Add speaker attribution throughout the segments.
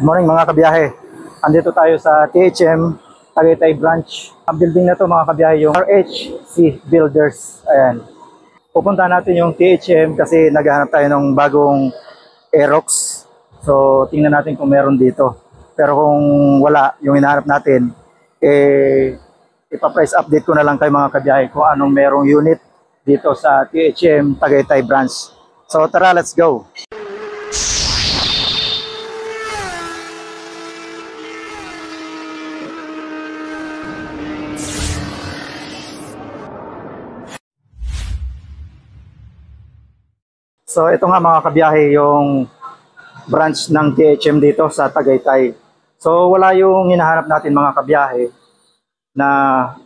Speaker 1: Good morning mga kabiyahe. Andito tayo sa THM Tagaytay branch. Ang building na to mga kabiyahe yung RHC Builders. Ayan. Pupunta natin yung THM kasi naghahanap tayo ng bagong Aerox. So tingnan natin kung meron dito. Pero kung wala yung hinahanap natin, ipa-price update ko na lang kayo mga kabiyahe kung anong merong unit dito sa THM Tagaytay branch. So tara, let's go! So ito nga mga kabiyahe yung branch ng THM dito sa Tagaytay. So wala yung hinahanap natin mga kabiyahe na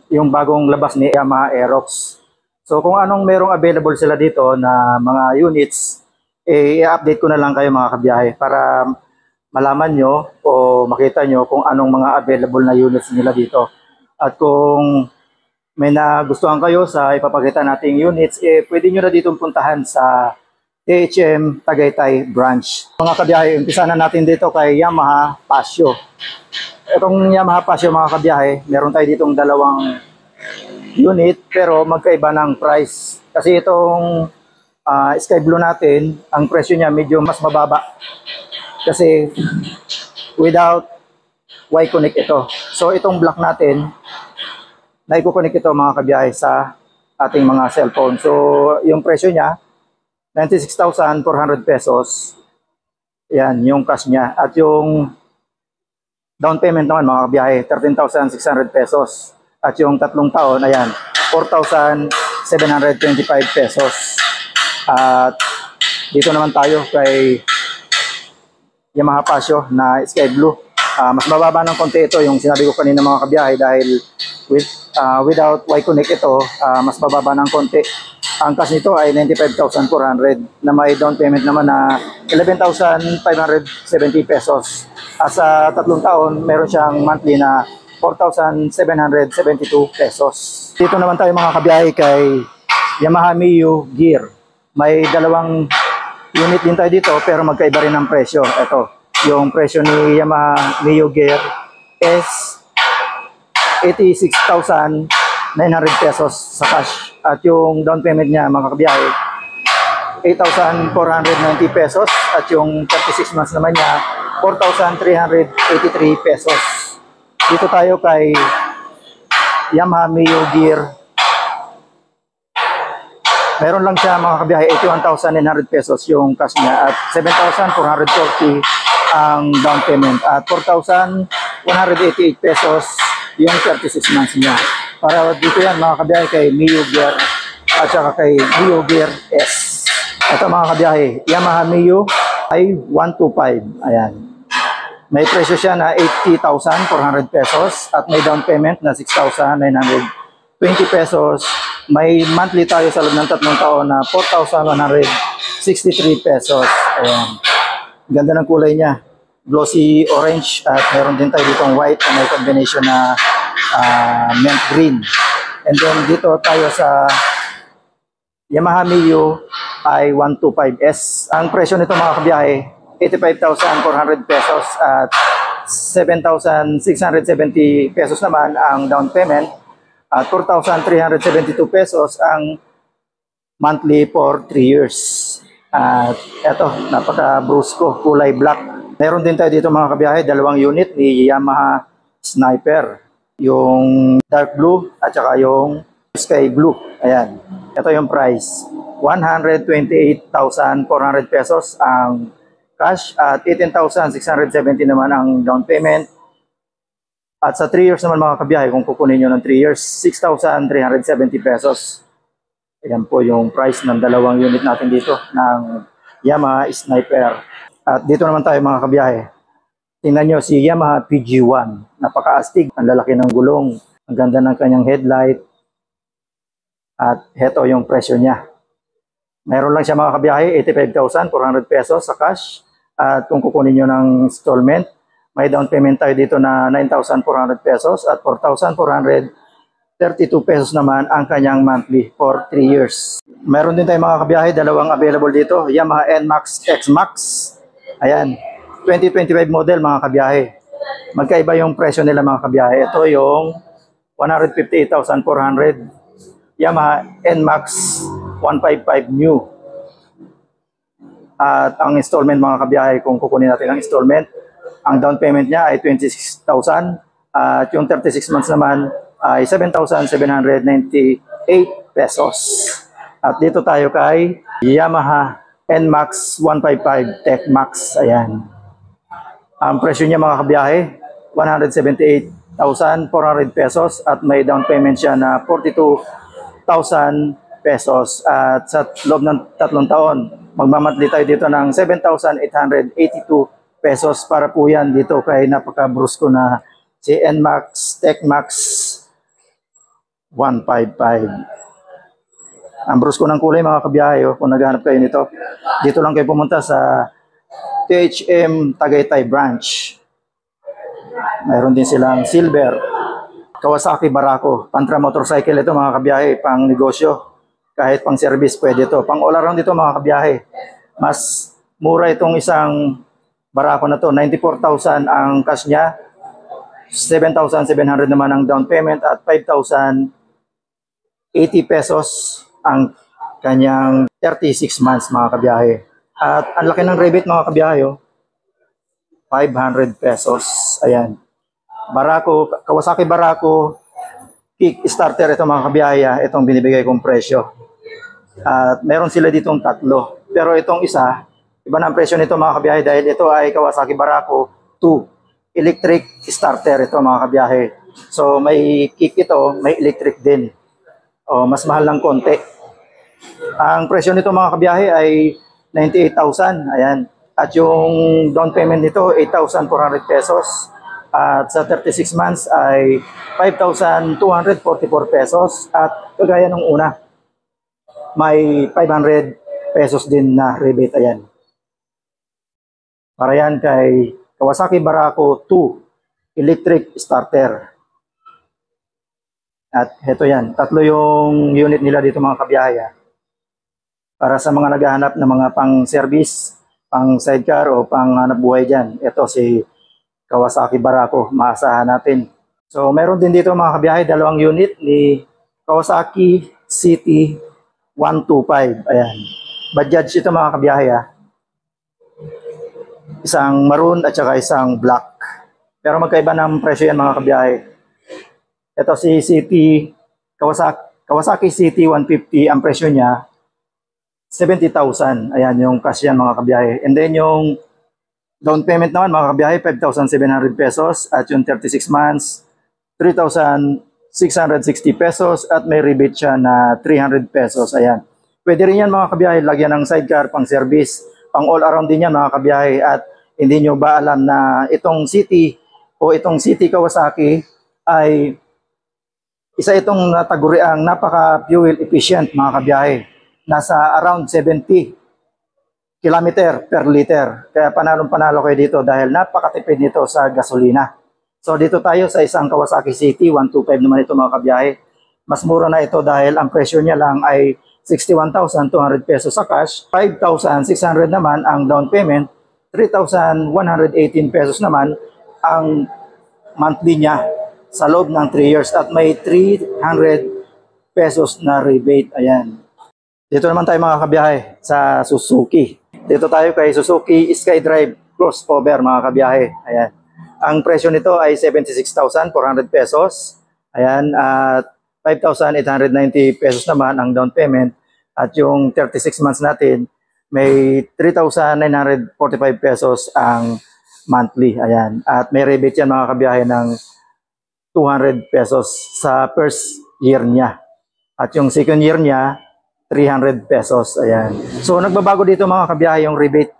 Speaker 1: yung bagong labas ni Yamaha Aerox. So kung anong merong available sila dito na mga units, i-update ko na lang kayo mga kabiyahe para malaman nyo o makita nyo kung anong mga available na units nila dito. At kung may nagustuhan kayo sa ipapakita nating units, pwede nyo na dito puntahan sa THM Tagaytay branch. Mga kabiyahe, umpisa na natin dito kay Yamaha Pasio. Itong Yamaha Pasio mga kabiyahe, meron tayo ditong dalawang unit pero magkaiba ng price. Kasi itong Sky Blue natin, ang presyo niya medyo mas mababa. Kasi without Y-Connect ito. So itong black natin, naiko-connect ito mga kabiyahe sa ating mga cellphone. So yung presyo niya, 96,400 pesos. Yan, yung cash niya. At yung down payment naman mga kabiyahe, 13,600 pesos. At yung tatlong taon, ayan, 4,725 pesos. At dito naman tayo kay Yamaha Pasio na Sky Blue. Mas mababa ng konti ito, yung sinabi ko kanina mga kabiyahe, dahil without Y-Connect ito, mas mababa ng konti. Ang cash nito ay 95,400 na may down payment naman na 11,570 pesos. At sa tatlong taon, meron siyang monthly na 4,772 pesos. Dito naman tayo mga kabiyahe kay Yamaha Mio Gear. May dalawang unit din tayo dito pero magkaiba rin ang presyo. Ito, yung presyo ni Yamaha Mio Gear is 86,900 pesos sa cash. At yung down payment niya mga kabiyahe, 8,490 pesos. At yung 36 months naman niya, 4,383 pesos. Dito tayo kay Yamaha Mio Gear. Meron lang siya mga kabiyahe, 81,900 pesos yung cash niya. At 7,440 ang down payment. At 4,188 pesos yung 36 months niya. Para dito yan mga kabiyahe kay Mio Gear at saka kay Mio Gear S. Ito mga kabiyahe, Yamaha Mio ay 125. Ayan. May presyo siya na 80,400 pesos at may down payment na 6,920 pesos. May monthly tayo sa loob ng tatlong taon na 4,163 pesos. Ayan. Ganda ng kulay niya. Glossy orange at meron din tayo ditong white na may combination na mint green. And then dito tayo sa Yamaha Mio ay 125S. Ang presyo nito mga kabiyahe, 85,400 pesos at 7,670 pesos naman ang down payment at 4,372 pesos ang monthly for 3 years. At eto, napaka-brusco, kulay black. Meron din tayo dito mga kabiyahe, dalawang unit ni Yamaha Sniper. Yung dark blue at saka yung sky blue. Ayan. Ito yung price. 128,400 pesos ang cash at 18,670 naman ang down payment. At sa 3 years naman mga kabiyahe, kung kukunin nyo ng 3 years, 6,370 pesos. Ayan po yung price ng dalawang unit natin dito ng Yamaha Sniper. At dito naman tayo mga kabiyahe. Tingnan nyo si Yamaha PG1. Napaka-astig. Ang lalaki ng gulong. Ang ganda ng kanyang headlight. At heto yung presyo niya. Meron lang siya mga kabiyahe, 85,400 pesos sa cash. At kung kukunin nyo ng installment, may down payment tayo dito na 9,400 pesos at 4,432 pesos naman ang kanyang monthly for 3 years. Meron din tayo mga kabiyahe, dalawang available dito. Yamaha NMAX X Max. Ayan. 2025 model mga kabiyahe. Magkaiba yung presyo nila mga kabiyahe. Ito yung 158,400 Yamaha NMAX 155 new. At ang installment mga kabiyahe, kung kukunin natin ang installment, ang down payment niya ay 26,000 at yung 36 months naman ay 7,798 pesos. At dito tayo kay Yamaha NMAX 155 Tech Max. Ayan. Ang presyo niya mga kabiyahe, 178,400 pesos at may down payment siya na 42,000 pesos. At sa loob ng 3 taon, magmamatli tayo dito ng 7,882 pesos para po yan dito kay napaka-brusko na si NMAX Tech Max 155. Ang brusko ng kulay mga kabiyahe, kung naghahanap kayo nito, dito lang kayo pumunta sa THM Tagaytay branch. Mayroon din silang silver. Kawasaki Barako, Pantra motorcycle ito mga kabiyahe, pang negosyo. Kahit pang service pwede ito. Pang all around dito mga kabiyahe. Mas mura itong isang Barako na to. 94,000 ang cash niya. 7,700 naman ang down payment at 5,080 pesos ang kanyang 36 months mga kabiyahe. At ang laki ng rebate mga kabiyahe, 500 pesos. Ayan. Barako, Kawasaki Barako kick starter ito mga kabiyahe. Itong binibigay kong presyo. At meron sila ditong 3. Pero itong isa, iba na ang presyo nito mga kabiyahe dahil ito ay Kawasaki Barako 2 electric starter ito mga kabiyahe. So may kick ito, may electric din. O, mas mahal ng konti. Ang presyo nito mga kabiyahe ay 98,000. Ayan. At yung down payment nito 8,400 pesos. At sa 36 months ay 5,244 pesos. At kagaya nung una, may 500 pesos din na rebate. Ayan. Para yan kay Kawasaki Barako 2 electric starter. At heto yan. 3 yung unit nila dito mga kabiyahe. Para sa mga naghahanap ng mga pang service, pang sidecar o pang hanap buhay dyan. Ito si Kawasaki Barako. Maasahan natin. So meron din dito mga kabiyahe 2 unit ni Kawasaki City 125. Ayan. Bajaj ito mga kabiyahe. Isang maroon at saka isang black. Pero magkaiba ng presyo yan mga kabiyahe. Ito si City Kawasaki City 150. Ang presyo niya 70,000. Ayan yung cash yan mga kabiyahe. And then yung down payment naman mga kabiyahe 5,700 pesos. At yung 36 months 3,660 pesos at may rebate siya na 300 pesos. Ayan. Pwede rin yan mga kabiyahe, lagyan ng sidecar, pang service, pang all around din yan mga kabiyahe. At hindi nyo ba alam na itong City o itong City Kawasaki ay isa itong nataguriang napaka fuel efficient mga kabiyahe. Nasa around 70 km per liter. Kaya panalo kayo dito dahil napakatipid nito sa gasolina. So dito tayo sa isang Kawasaki City 125 naman ito mga kabiyahe. Mas mura na ito dahil ang presyo niya lang ay 61,200 pesos sa cash, 5,600 naman ang down payment, 3,118 pesos naman ang monthly niya sa loob ng 3 years at may 300 pesos na rebate. Ayan. Dito naman tayo mga kabiyahe sa Suzuki. Dito tayo kay Suzuki SkyDrive crossover mga kabiyahe. Ayan. Ang presyo nito ay 76,400 pesos. Ayan, at 5,890 pesos naman ang down payment. At yung 36 months natin, may 3,945 pesos ang monthly. Ayan. At may rebate yan mga kabiyahe ng 200 pesos sa first year niya. At yung second year niya, 300 pesos. Ayan. So nagbabago dito mga kabiyahe yung rebate.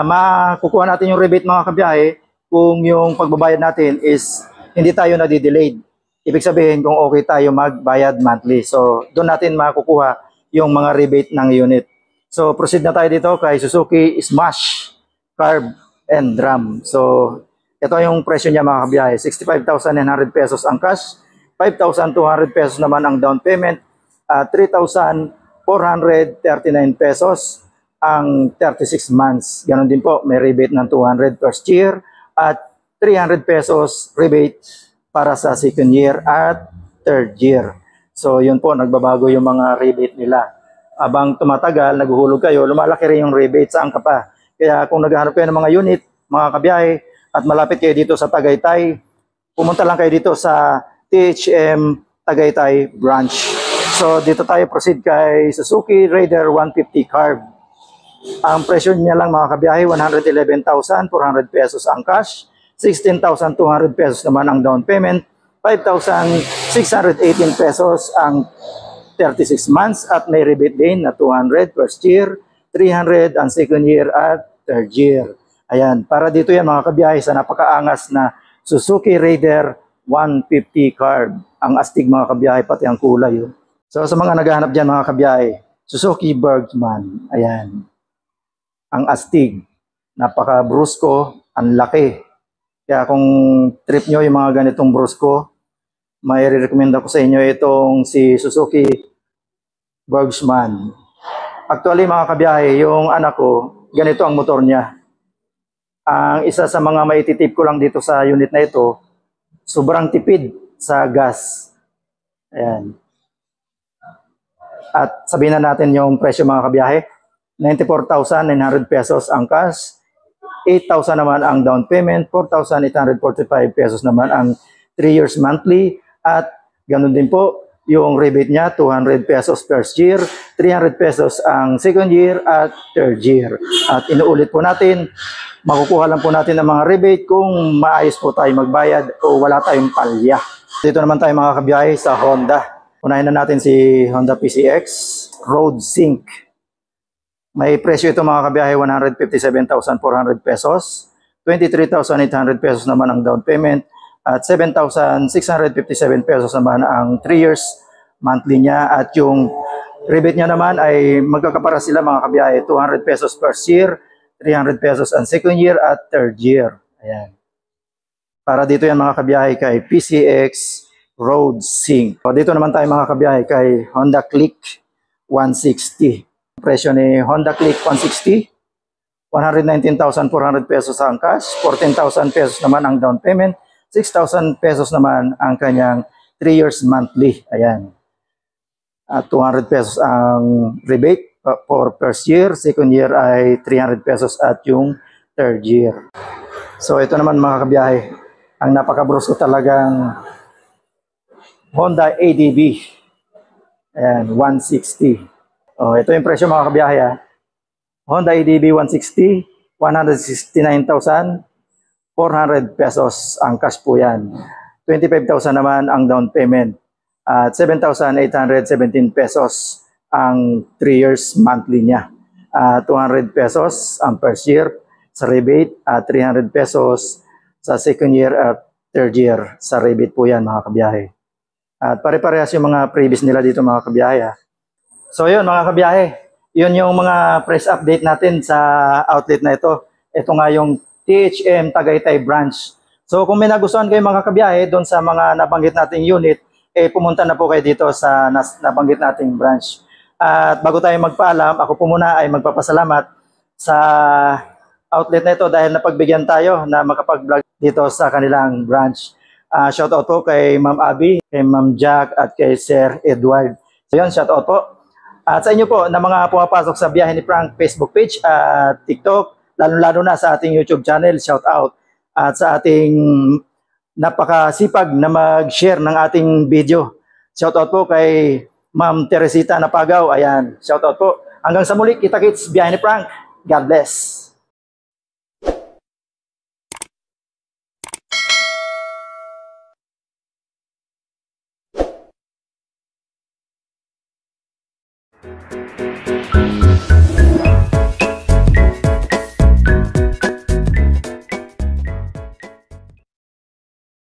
Speaker 1: Makukuha natin yung rebate mga kabiyahe kung yung pagbabayad natin is hindi tayo nadidelayed. Ibig sabihin kung okay tayo magbayad monthly. So doon natin makukuha yung mga rebate ng unit. So proceed na tayo dito kay Suzuki Smash Carb and Drum. So ito yung presyo niya mga kabiyahe. 65,900 pesos ang cash. 5,200 pesos naman ang down payment. 3,439 pesos. ang 36 months. Ganon din po, may rebate ng 200 first year at 300 pesos rebate para sa second year at third year. So yun po, nagbabago yung mga rebate nila. Abang tumatagal, naguhulog kayo, lumalaki rin yung rebate saan ka pa. Kaya kung naghahanap kayo ng mga unit, mga kabiyahe, at malapit kayo dito sa Tagaytay, pumunta lang kayo dito sa THM Tagaytay branch. So dito tayo proceed kay Suzuki Raider 150 Carb. Ang presyo niya lang mga kabiyahe, 111,400 pesos ang cash, 16,200 pesos naman ang down payment, 5,618 pesos ang 36 months at may rebate din na 200 first year, 300 ang second year at third year. Ayan, para dito yan mga kabiyahe sa napakaangas na Suzuki Raider 150 Carb. Ang astig mga kabiyahe, pati ang kulay. Oh. So sa mga naghahanap dyan mga kabiyahe, Suzuki Bergman. Ayan. Ang astig. Napaka-brusko, ang laki. Kaya kung trip nyo yung mga ganitong brusko, may re-recommend ako sa inyo itong si Suzuki Bergman. Actually mga kabiyahe, yung anak ko, ganito ang motor niya. Ang isa sa mga maititip ko lang dito sa unit na ito, sobrang tipid sa gas. Ayan. At sabihin na natin yung presyo mga kabiyahe. 94,900 pesos ang cash, 8,000 naman ang down payment, 4,845 pesos naman ang 3 years monthly, at ganun din po yung rebate niya, 200 pesos first year, 300 pesos ang second year at third year. At inuulit po natin, makukuha lang po natin ng mga rebate kung maayos po tayo magbayad o wala tayong palya. Dito naman tayo mga kabiyahe sa Honda. Unahin na natin si Honda PCX Road Sync. May presyo ito mga kabiyahe, 157,400 pesos, 23,800 pesos naman ang down payment, at 7,657 pesos naman ang 3 years monthly niya, at yung rebate niya naman ay magkakapara sila mga kabiyahe, 200 pesos first year, 300 pesos ang second year at third year. Ayan. Para dito yan mga kabiyahe kay PCX Road Sync. So dito naman tayo mga kabiyahe kay Honda Click 160. Presyo ni Honda Click 160, 119,400 pesos ang cash, 14,000 pesos naman ang down payment, 6,000 pesos naman ang kanyang 3 years monthly. Ayan. At 200 pesos ang rebate for first year, second year ay 300 pesos at yung third year. So ito naman mga kabiyahe, ang napakabrusko talagang Honda ADV. Ayan, 160. Oh, ito yung presyo mga kabiyahe. Honda ADV 160, 169,400 pesos ang cash po yan. 25,000 naman ang down payment. At 7,817 pesos ang 3 years monthly niya. 200 pesos ang first year sa rebate at 300 pesos sa second year at third year sa rebate po yan mga kabiyahe. At pare-parehas yung mga previous nila dito mga kabiyahe. So yun mga kabiyahe, yun yung mga press update natin sa outlet na ito. Ito nga yung THM Tagaytay branch. So kung may nagustuhan kayo mga kabiyahe doon sa mga nabanggit nating unit, pumunta na po kayo dito sa nabanggit nating branch. At bago tayo magpaalam, ako po muna ay magpapasalamat sa outlet na ito dahil napagbigyan tayo na makapag-vlog dito sa kanilang branch. Shoutout po kay Ma'am Abby, kay Ma'am Jack at kay Sir Edward. So yun, shoutout po. At sa inyo po na mga pumapasok sa Biyahe ni Frank Facebook page at TikTok, lalo-lalo na sa ating YouTube channel, shout out. At sa ating napakasipag na mag-share ng ating video. Shout out po kay Ma'am Teresita Napagaw. Ayan, shout out po. Hanggang sa muli, kita-kits Biyahe ni Frank. God bless.